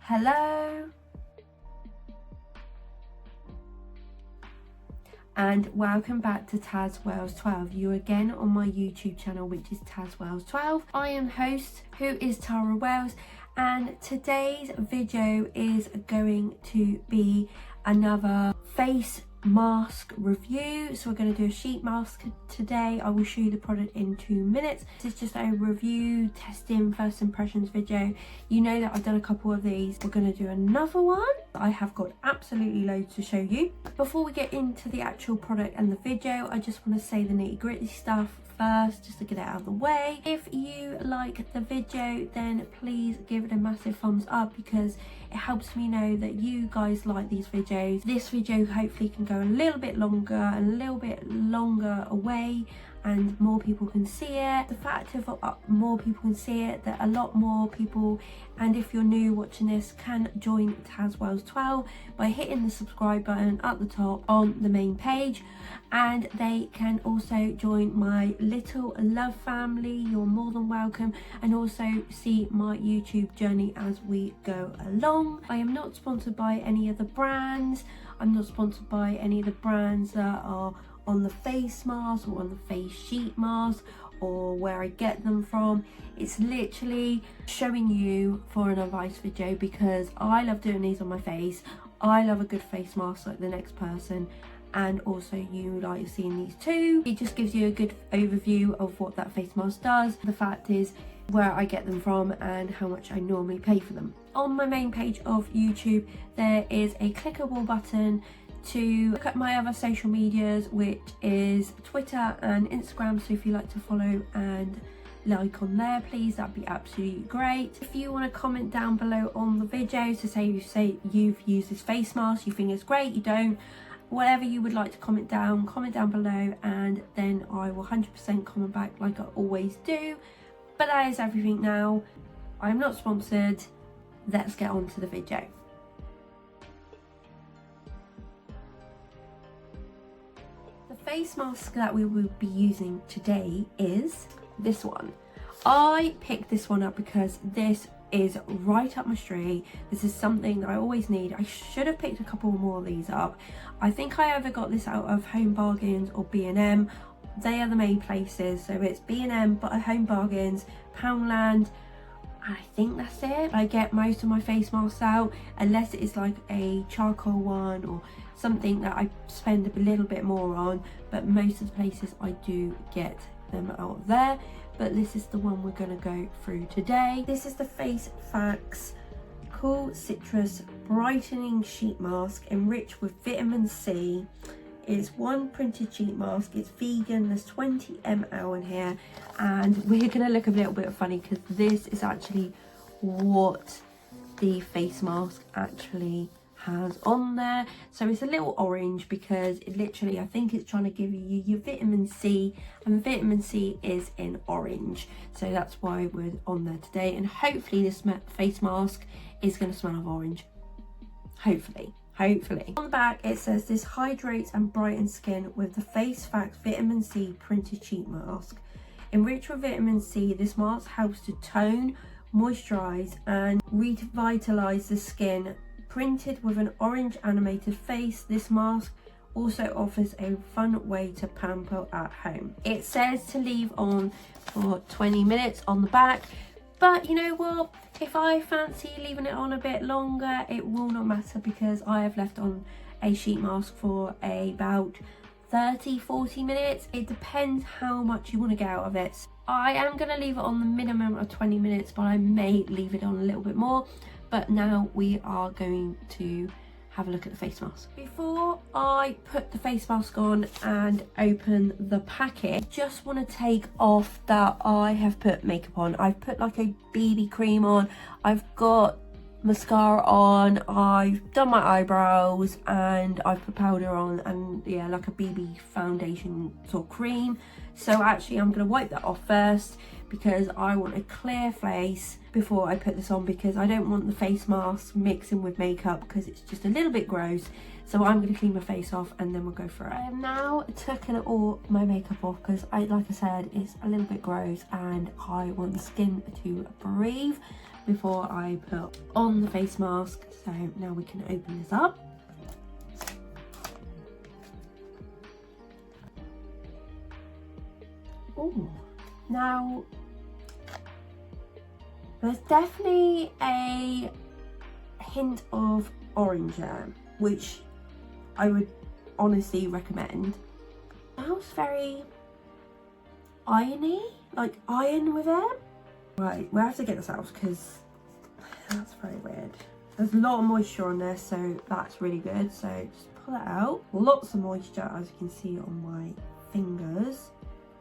Hello and welcome back to tazwells12. You again on my YouTube channel, which is tazwells12. I am host who is Tara Wells, and today's video is going to be another face mask review. So we're going to do a sheet mask today. I will show you the product in 2 minutes. This is just a review, testing, first impressions video. You know that I've done a couple of these. We're going to do another one. I have got absolutely loads to show you. Before we get into the actual product and the video, I just want to say the nitty gritty stuff first, just to get it out of the way. If you like the video, then please give it a massive thumbs up, because it helps me know that you guys like these videos. This video hopefully can go a little bit longer away, and more people can see it. The fact of more people can see it, that a lot more people, and if you're new watching this, can join tazwells12 by hitting the subscribe button at the top on the main page, and they can also join my little love family. You're more than welcome, and also see my YouTube journey as we go along. I am not sponsored by any of the brands. I'm not sponsored by any of the brands that are on the face mask or on the face sheet mask, or where I get them from. It's literally showing you for an advice video, because I love doing these on my face. I love a good face mask like the next person, and also you like seeing these too. It just gives you a good overview of what that face mask does. The fact is where I get them from and how much I normally pay for them. On my main page of YouTube, there is a clickable button to look at my other social medias, which is Twitter and Instagram. So if you like to follow and like on there, please, that'd be absolutely great. If you want to comment down below on the video to say you've used this face mask, you think it's great, you don't, whatever you would like to comment down below, and then I will 100% comment back like I always do. But that is everything now. I'm not sponsored. Let's get on to the video. The face mask that we will be using today is this one. I picked this one up because this is right up my street. This is something that I always need. I should have picked a couple more of these up. I think I either got this out of Home Bargains or B&M. They are the main places. So it's B&M, but Home Bargains, Poundland, and I think that's it. I get most of my face masks out, unless it is like a charcoal one or something that I spend a little bit more on, but most of the places I do get them out of there. But this is the one we're going to go through today. This is the FACEFACTS Cool Citrus Brightening Sheet Mask, enriched with vitamin C. It's one printed sheet mask. It's vegan. There's 20 ml in here, and we're going to look a little bit funny because this is actually what the face mask actually has on there. So it's a little orange because it literally, I think it's trying to give you your vitamin C, and vitamin C is in orange, so that's why we're on there today. And hopefully this face mask is going to smell of orange, hopefully. On the back it says, this hydrates and brightens skin with the FACEFACTS vitamin C printed sheet mask. Enriched with vitamin C, this mask helps to tone, moisturize and revitalize the skin. Printed with an orange animated face, this mask also offers a fun way to pamper at home. It says to leave on for 20 minutes on the back, but you know what, if I fancy leaving it on a bit longer, it will not matter, because I have left on a sheet mask for about 30-40 minutes. It depends how much you want to get out of it. I am going to leave it on the minimum of 20 minutes, but I may leave it on a little bit more. But now we are going to have a look at the face mask. Before I put the face mask on and open the packet, I just want to take off that I have put makeup on. I've put like a BB cream on, I've got mascara on, I've done my eyebrows, and I've put powder on, and yeah, like a BB foundation sort of cream. So actually I'm going to wipe that off first, because I want a clear face before I put this on, because I don't want the face mask mixing with makeup, because it's just a little bit gross. So I'm going to clean my face off and then we'll go for it. I have now taken all my makeup off, because like I said, it's a little bit gross and I want the skin to breathe. before I put on the face mask. So now we can open this up. Ooh. Now, there's definitely a hint of orange there, which I would honestly recommend. It smells very irony, like iron with it. Right, we have to get this out because that's very weird. There's a lot of moisture on there, so that's really good. So just pull it out. Lots of moisture, as you can see on my fingers.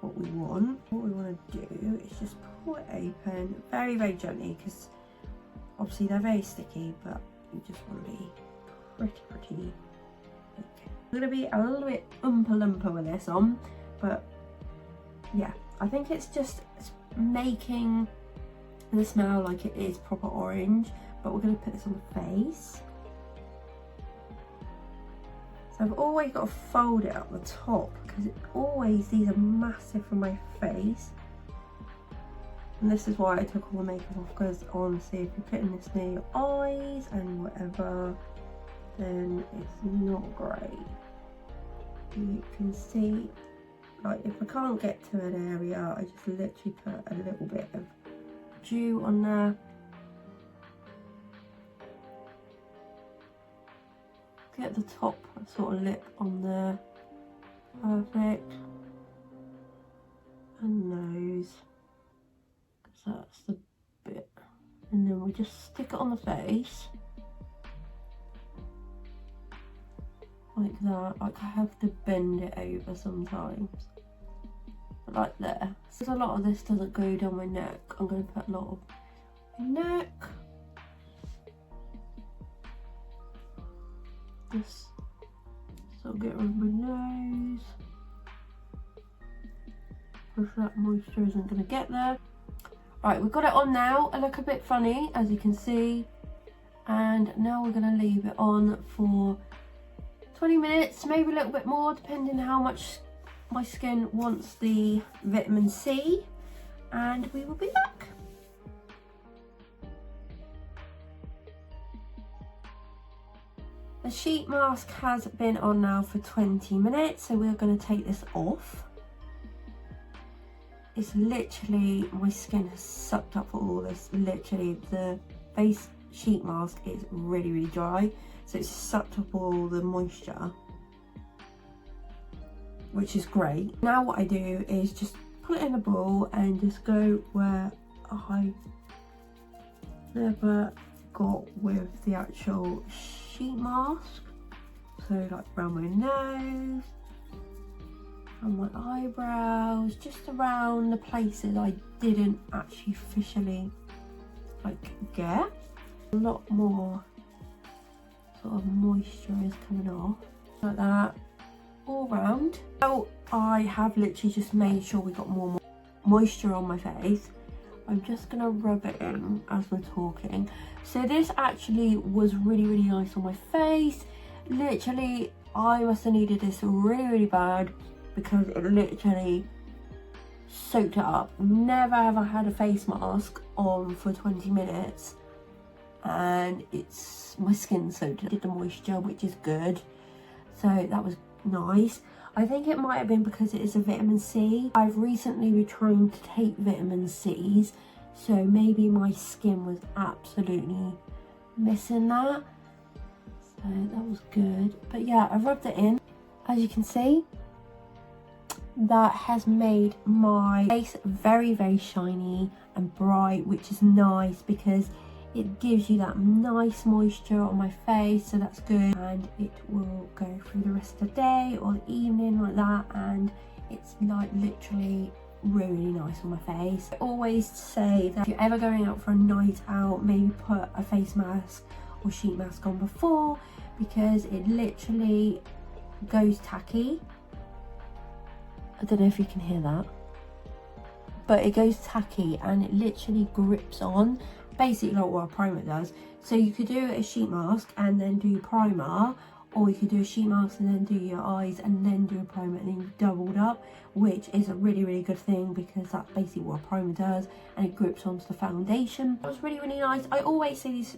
What we want to do is just pull it open very, very gently, because obviously they're very sticky, but you just want to be pretty. I'm going to be a little bit oompa-loompa with this on, but yeah, I think it's just making the smell like it is proper orange. But we're going to put this on the face. So I've always got to fold it up the top, because these are massive for my face. And this is why I took all the makeup off, because honestly, if you're putting this near your eyes and whatever, then it's not great. You can see, like, if I can't get to an area, I just literally put a little bit of dew on there. Get the top sort of lip on there. Perfect. And nose, because that's the bit. And then we just stick it on the face. Like that. Like I have to bend it over sometimes. But like there. Because a lot of this doesn't go down my neck, I'm going to put a lot of my neck. Just so get rid of my nose. Because that moisture isn't going to get there. Right, we've got it on now. I look a bit funny, as you can see. And now we're going to leave it on for 20 minutes, maybe a little bit more, depending how much my skin wants the vitamin C. And we will be back. The sheet mask has been on now for 20 minutes, so we're going to take this off. It's literally, my skin has sucked up all this. Literally, the face sheet mask is really dry, so it's sucked up all the moisture, which is great. Now what I do is just put it in a bowl and just go where I never got with the actual sheet mask. So like around my nose, and my eyebrows, just around the places I didn't actually officially like get. A lot more sort of moisture is coming off, like that, all round. So I have literally just made sure we got more moisture on my face. I'm just gonna rub it in as we're talking. So this actually was really nice on my face. Literally, I must have needed this really bad, because it literally soaked it up. Never have I had a face mask on for 20 minutes and my skin soaked it. Did the moisture, which is good. So that was nice. I think it might have been because it is a vitamin C. I've recently been trying to take vitamin C's, so maybe my skin was absolutely missing that. So that was good. But yeah, I rubbed it in. As you can see, that has made my face very shiny and bright, which is nice because it gives you that nice moisture on my face, so that's good. And it will go through the rest of the day or the evening like that, and it's like literally really nice on my face. I always say that if you're ever going out for a night out, maybe put a face mask or sheet mask on before, because it literally goes tacky. I don't know if you can hear that, but it goes tacky and it literally grips on, basically like what a primer does. So you could do a sheet mask and then do primer, or you could do a sheet mask and then do your eyes and then do a primer and then you doubled up, which is a really good thing because that's basically what a primer does, and it grips onto the foundation. It was really nice. I always say these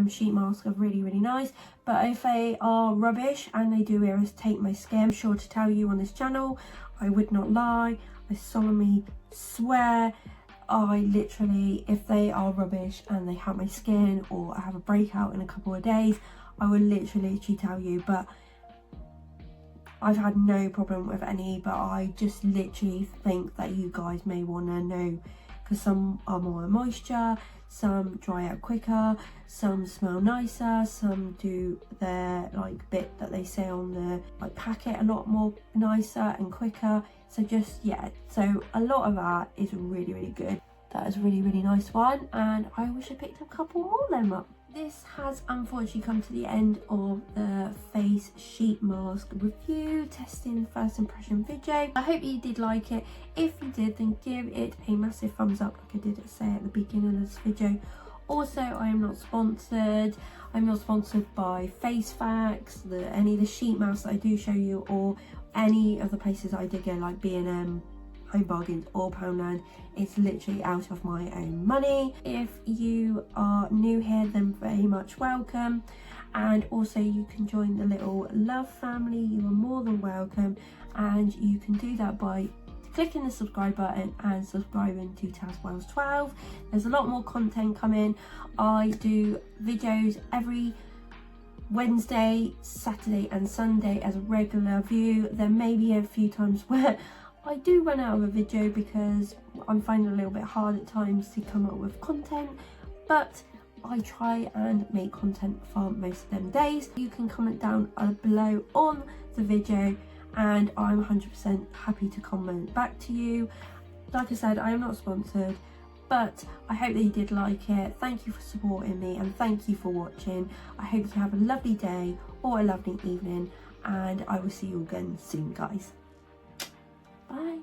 sheet masks are really nice, but if they are rubbish and they do irritate my skin, I'm sure to tell you on this channel, I would not lie, I solemnly swear, I literally, if they are rubbish and they hurt my skin or I have a breakout in a couple of days, I will literally tell you. But I've had no problem with any, but I just literally think that you guys may want to know, because some are more moisture, some dry out quicker, some smell nicer, some do their like bit that they say on the like packet a lot more nicer and quicker. So just, yeah, so a lot of that is really good. That is a really nice one, and I wish I picked a couple more of them up. This has unfortunately come to the end of the face sheet mask review testing first impression video. I hope you did like it. If you did, then give it a massive thumbs up like I did say at the beginning of this video. Also, I am not sponsored. I'm not sponsored by FACEFACTS, any of the sheet masks that I do show you, or any of the places I did go like B&M, Home Bargains or Poundland. It's literally out of my own money. If you are new here, then very much welcome, and also you can join the little love family. You are more than welcome, and you can do that by clicking the subscribe button and subscribing to tazwells12. There's a lot more content coming. I do videos every Wednesday, Saturday and Sunday as a regular view. There may be a few times where I do run out of a video because I'm finding it a little bit hard at times to come up with content, but I try and make content for most of them days. You can comment down below on the video and I'm 100% happy to comment back to you. Like I said, I am not sponsored, but I hope that you did like it. Thank you for supporting me and thank you for watching. I hope you have a lovely day or a lovely evening, and I will see you again soon, guys. Bye.